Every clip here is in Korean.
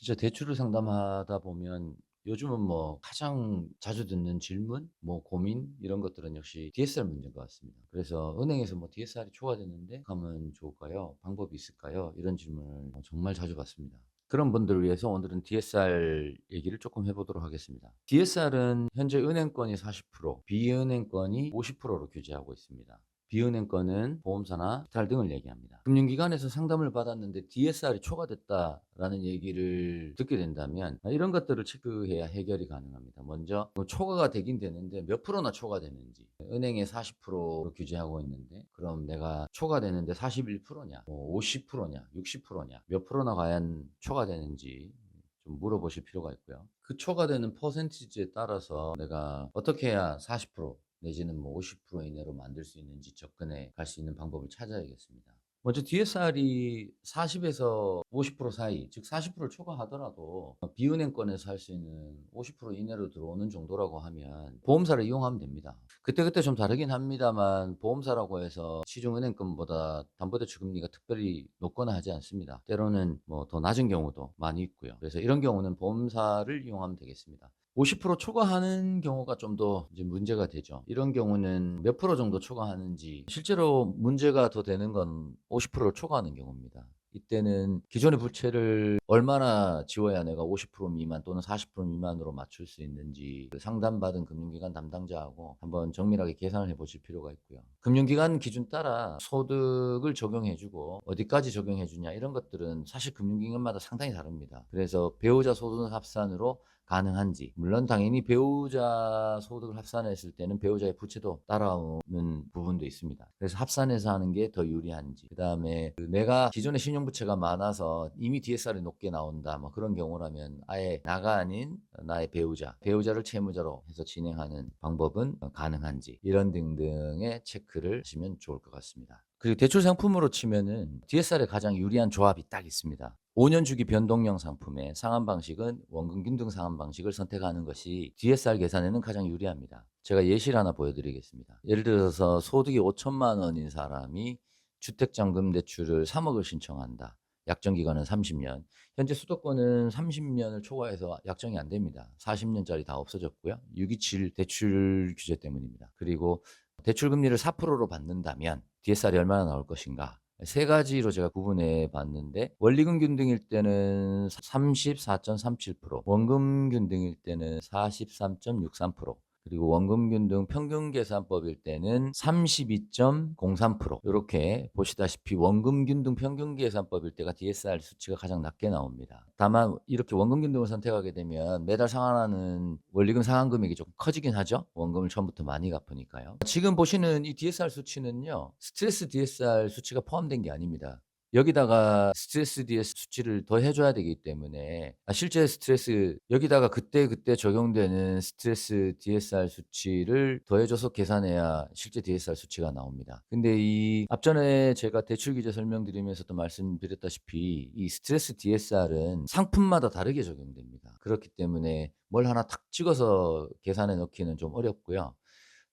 진짜 대출을 상담하다 보면 요즘은 뭐 가장 자주 듣는 질문, 뭐 고민 이런 것들은 역시 DSR 문제인 것 같습니다. 그래서 은행에서 뭐 DSR이 초과되는데 하면 좋을까요? 방법이 있을까요? 이런 질문을 정말 자주 받습니다. 그런 분들을 위해서 오늘은 DSR 얘기를 조금 해보도록 하겠습니다. DSR은 현재 은행권이 40%, 비은행권이 50%로 규제하고 있습니다. 비은행권은 보험사나 기타 등을 얘기합니다. 금융기관에서 상담을 받았는데 DSR이 초과됐다라는 얘기를 듣게 된다면 이런 것들을 체크해야 해결이 가능합니다. 먼저 초과가 되긴 되는데 몇 프로나 초과되는지, 은행에 40%로 규제하고 있는데 그럼 내가 초과되는데 41%냐, 50%냐, 60%냐, 몇 프로나 과연 초과되는지 좀 물어보실 필요가 있고요. 그 초과되는 퍼센티지에 따라서 내가 어떻게 해야 40% 내지는 뭐 50% 이내로 만들 수 있는지 접근해 갈 수 있는 방법을 찾아야겠습니다. 먼저 DSR이 40에서 50% 사이, 즉 40%를 초과하더라도 비은행권에서 할 수 있는 50% 이내로 들어오는 정도라고 하면 보험사를 이용하면 됩니다. 그때그때 좀 다르긴 합니다만 보험사라고 해서 시중은행권보다 담보대출 금리가 특별히 높거나 하지 않습니다. 때로는 뭐 더 낮은 경우도 많이 있고요. 그래서 이런 경우는 보험사를 이용하면 되겠습니다. 50% 초과하는 경우가 좀 더 이제 문제가 되죠. 이런 경우는 몇 프로 정도 초과하는지, 실제로 문제가 더 되는 건 50%를 초과하는 경우입니다. 이때는 기존의 부채를 얼마나 지워야 내가 50% 미만 또는 40% 미만으로 맞출 수 있는지 상담받은 금융기관 담당자하고 한번 정밀하게 계산을 해보실 필요가 있고요. 금융기관 기준 따라 소득을 적용해주고 어디까지 적용해주냐 이런 것들은 사실 금융기관마다 상당히 다릅니다. 그래서 배우자 소득 합산으로 가능한지, 물론 당연히 배우자 소득을 합산했을 때는 배우자의 부채도 따라오는 부분도 있습니다. 그래서 합산해서 하는 게 더 유리한지, 그 다음에 내가 기존에 신용부채가 많아서 이미 DSR이 높게 나온다 뭐 그런 경우라면 아예 나가 아닌 나의 배우자를 채무자로 해서 진행하는 방법은 가능한지, 이런 등등의 체크를 하시면 좋을 것 같습니다. 그리고 대출 상품으로 치면은 DSR에 가장 유리한 조합이 딱 있습니다. 5년 주기 변동형 상품의 상환 방식은 원금 균등 상환 방식을 선택하는 것이 DSR 계산에는 가장 유리합니다. 제가 예시를 하나 보여드리겠습니다. 예를 들어서 소득이 5천만 원인 사람이 주택장금 대출을 3억을 신청한다. 약정기간은 30년. 현재 수도권은 30년을 초과해서 약정이 안 됩니다. 40년짜리 다 없어졌고요. 627 대출 규제 때문입니다. 그리고 대출 금리를 4%로 받는다면 DSR이 얼마나 나올 것인가? 세 가지로 제가 구분해 봤는데, 원리금 균등일 때는 34.37%, 원금 균등일 때는 43.63%, 그리고 원금 균등 평균 계산법일 때는 32.03%. 이렇게 보시다시피 원금 균등 평균 계산법일 때가 DSR 수치가 가장 낮게 나옵니다. 다만 이렇게 원금 균등을 선택하게 되면 매달 상환하는 원리금 상환 금액이 조금 커지긴 하죠. 원금을 처음부터 많이 갚으니까요. 지금 보시는 이 DSR 수치는요, 스트레스 DSR 수치가 포함된 게 아닙니다. 여기다가 스트레스 DS 수치를 더 해줘야 되기 때문에 실제 스트레스, 여기다가 그때그때 적용되는 스트레스 DSR 수치를 더해줘서 계산해야 실제 DSR 수치가 나옵니다. 근데 이 앞전에 제가 대출 규제 설명드리면서도 말씀드렸다시피 이 스트레스 DSR은 상품마다 다르게 적용됩니다. 그렇기 때문에 뭘 하나 탁 찍어서 계산해 넣기는 좀 어렵고요.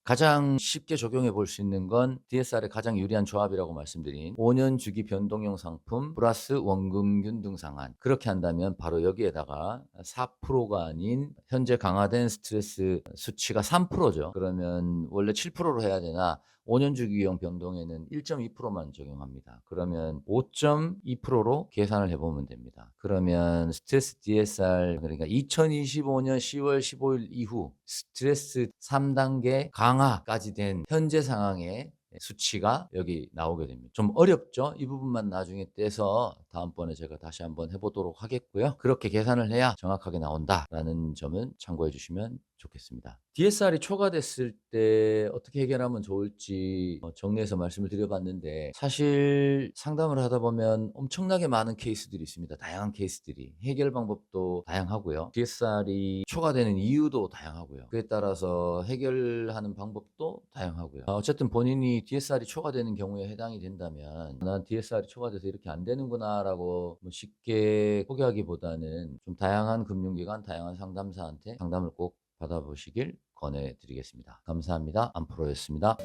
가장 쉽게 적용해 볼 수 있는 건 DSR의 가장 유리한 조합이라고 말씀드린 5년 주기 변동형 상품 플러스 원금 균등 상환, 그렇게 한다면 바로 여기에다가 4%가 아닌 현재 강화된 스트레스 수치가 3%죠. 그러면 원래 7%로 해야 되나 5년 주기형 변동에는 1.2%만 적용합니다. 그러면 5.2%로 계산을 해보면 됩니다. 그러면 스트레스 DSR, 그러니까 2025년 10월 15일 이후 스트레스 3단계 강화까지 된 현재 상황의 수치가 여기 나오게 됩니다. 좀 어렵죠? 이 부분만 나중에 떼서 다음번에 제가 다시 한번 해보도록 하겠고요. 그렇게 계산을 해야 정확하게 나온다라는 점은 참고해 주시면 좋겠습니다. DSR이 초과됐을 때 어떻게 해결하면 좋을지 정리해서 말씀을 드려봤는데, 사실 상담을 하다 보면 엄청나게 많은 케이스들이 있습니다. 다양한 케이스들이. 해결 방법도 다양하고요. DSR이 초과되는 이유도 다양하고요. 그에 따라서 해결하는 방법도 다양하고요. 어쨌든 본인이 DSR이 초과되는 경우에 해당이 된다면 난 DSR이 초과돼서 이렇게 안 되는구나 라고 쉽게 포기하기보다는 좀 다양한 금융기관, 다양한 상담사한테 상담을 꼭 받아보시길 권해드리겠습니다. 감사합니다. 안프로였습니다.